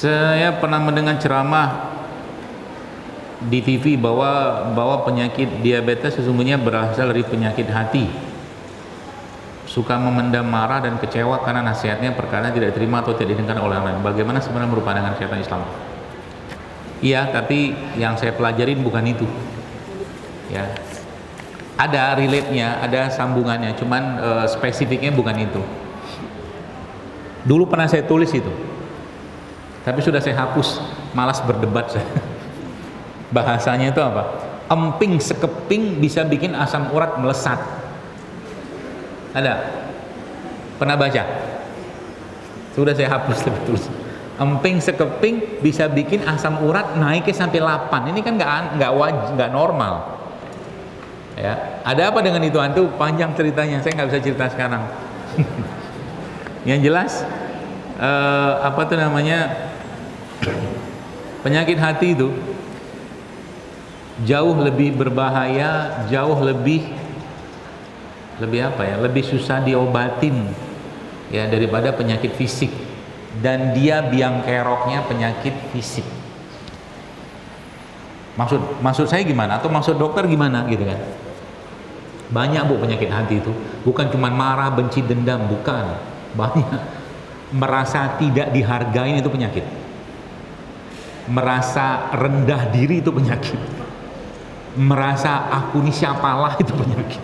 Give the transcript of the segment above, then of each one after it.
Saya pernah mendengar ceramah di TV bahwa penyakit diabetes sesungguhnya berasal dari penyakit hati. Suka memendam marah dan kecewa karena nasihatnya perkara tidak diterima atau tidak didengar oleh orang lain. Bagaimana sebenarnya merupakan dengan syaitan Islam? Iya, tapi yang saya pelajarin bukan itu. Ya, ada relate-nya, ada sambungannya, cuman spesifiknya bukan itu. Dulu pernah saya tulis itu, tapi sudah saya hapus, malas berdebat saya. Bahasanya itu apa? Emping sekeping bisa bikin asam urat melesat. Ada? Pernah baca? Sudah saya hapus betul. Emping sekeping bisa bikin asam urat naiknya sampai 8. Ini kan nggak normal. Ya, ada apa dengan itu? Antu panjang ceritanya, saya nggak bisa cerita sekarang. Yang jelas apa tuh namanya, penyakit hati itu jauh lebih berbahaya, jauh lebih apa ya, lebih susah diobatin ya daripada penyakit fisik, dan dia biang keroknya penyakit fisik. Maksud saya gimana, atau maksud dokter gimana gitu kan? Banyak bu penyakit hati itu, bukan cuma marah, benci, dendam, bukan. Banyak. Merasa tidak dihargain itu penyakit. Merasa rendah diri itu penyakit. Merasa aku ini siapalah itu penyakit.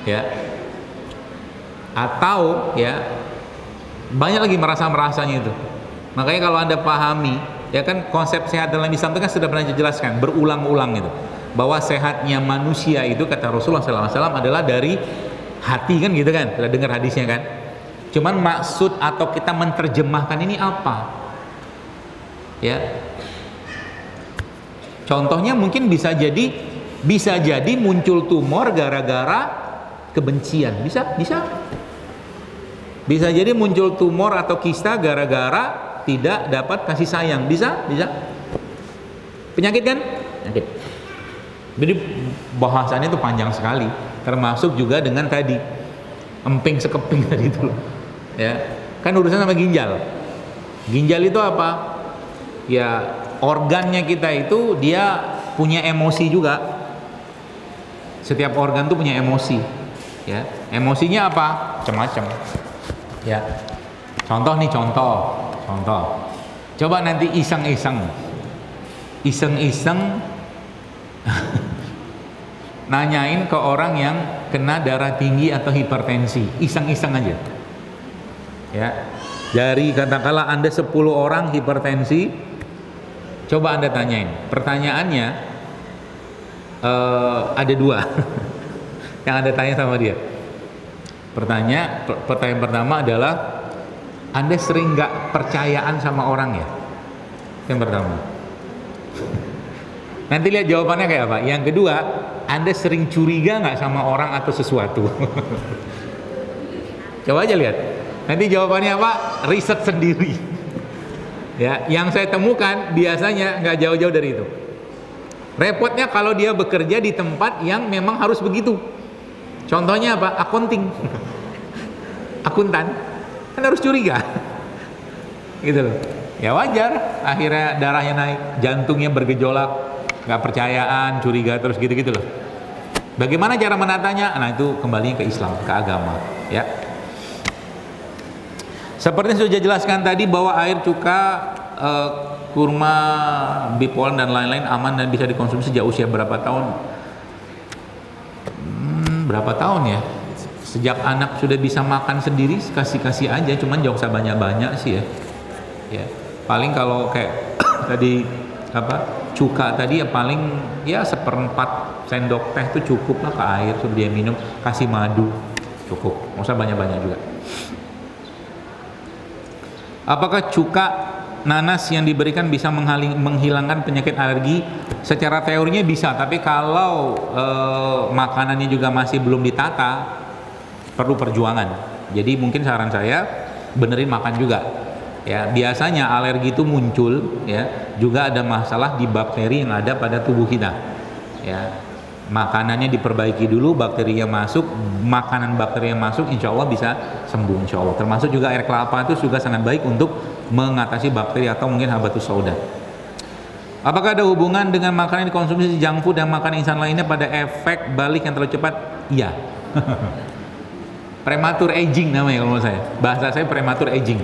Ya. Atau ya banyak lagi merasanya itu. Makanya kalau Anda pahami, ya kan konsep sehat dalam Islam itu kan sudah pernah dijelaskan berulang-ulang itu, bahwa sehatnya manusia itu kata Rasulullah SAW adalah dari hati, kan gitu kan, sudah dengar hadisnya kan. Cuman maksud atau kita menerjemahkan ini apa? Ya, contohnya mungkin bisa jadi muncul tumor gara-gara kebencian, bisa jadi muncul tumor atau kista gara-gara tidak dapat kasih sayang, bisa penyakit kan, penyakit. Jadi bahasannya itu panjang sekali, termasuk juga dengan tadi emping sekeping tadi itu, ya kan urusan sama ginjal. Ginjal itu apa? Ya organnya kita itu dia punya emosi juga. Setiap organ tuh punya emosi, ya emosinya apa? Macam-macam. Ya contoh. Coba nanti iseng-iseng nanyain ke orang yang kena darah tinggi atau hipertensi, iseng-iseng aja. Ya, dari katakanlah Anda 10 orang hipertensi, coba Anda tanyain. Pertanyaannya ada 2 yang Anda tanya sama dia. Pertanyaan pertama adalah, Anda sering nggak percayaan sama orang ya? Yang pertama. Nanti lihat jawabannya kayak apa. Yang kedua, Anda sering curiga nggak sama orang atau sesuatu? Coba aja lihat. Nanti jawabannya apa? Riset sendiri. Ya, yang saya temukan biasanya nggak jauh-jauh dari itu. Repotnya kalau dia bekerja di tempat yang memang harus begitu. Contohnya apa? Akunting, akuntan, kan harus curiga, gitu loh. Ya wajar, akhirnya darahnya naik, jantungnya bergejolak, nggak percayaan, curiga terus gitu-gitu loh. Bagaimana cara menatanya? Nah itu kembali ke Islam, ke agama, ya. Seperti yang sudah jelaskan tadi bahwa air cuka, kurma, bipolen dan lain-lain aman dan bisa dikonsumsi sejak usia berapa tahun? Berapa tahun ya? Sejak anak sudah bisa makan sendiri, kasih aja, cuman jangan usah banyak-banyak sih ya. Ya, paling kalau kayak tadi apa? Cuka tadi ya paling ya 1/4 sendok teh itu cukup lah ke air, suruh dia minum, kasih madu, cukup, nggak usah banyak-banyak juga. Apakah cuka nanas yang diberikan bisa menghilangkan penyakit alergi? Secara teorinya bisa, tapi kalau makanannya juga masih belum ditata, perlu perjuangan. Jadi mungkin saran saya benerin makan juga. Ya, biasanya alergi itu muncul ya juga ada masalah di bakteri yang ada pada tubuh kita. Ya, makanannya diperbaiki dulu, bakterinya masuk, makanan bakteri yang masuk, insya Allah bisa sembuh insya Allah. Termasuk juga air kelapa itu juga sangat baik untuk mengatasi bakteri atau mungkin habatus sauda. Apakah ada hubungan dengan makanan yang dikonsumsi junk food dan makanan instan lainnya pada efek balik yang terlalu cepat? Iya. Prematur aging namanya kalau menurut saya. Bahasa saya prematur aging.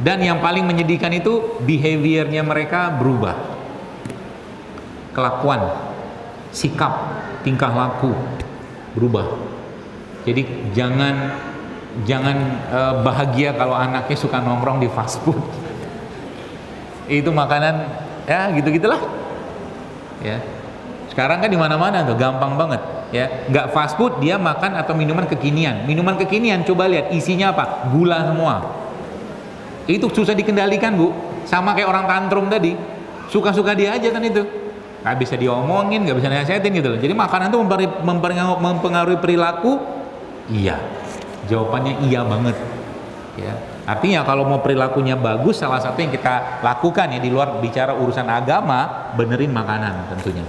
Dan yang paling menyedihkan itu behaviornya mereka berubah. Kelakuan, sikap, tingkah laku berubah. Jadi jangan bahagia kalau anaknya suka nongkrong di fast food. Itu makanan ya gitu-gitulah. Ya. Sekarang kan di mana-mana tuh gampang banget ya. Nggak fast food, dia makan atau minuman kekinian. Minuman kekinian coba lihat isinya apa? Gula semua. Itu susah dikendalikan, Bu. Sama kayak orang tantrum tadi. Suka-suka dia aja kan itu. Nggak bisa diomongin, nggak bisa nasihatin gitu loh. Jadi makanan itu mempengaruhi perilaku? Iya. Jawabannya iya banget. Ya. Artinya kalau mau perilakunya bagus, salah satu yang kita lakukan ya di luar bicara urusan agama, benerin makanan tentunya.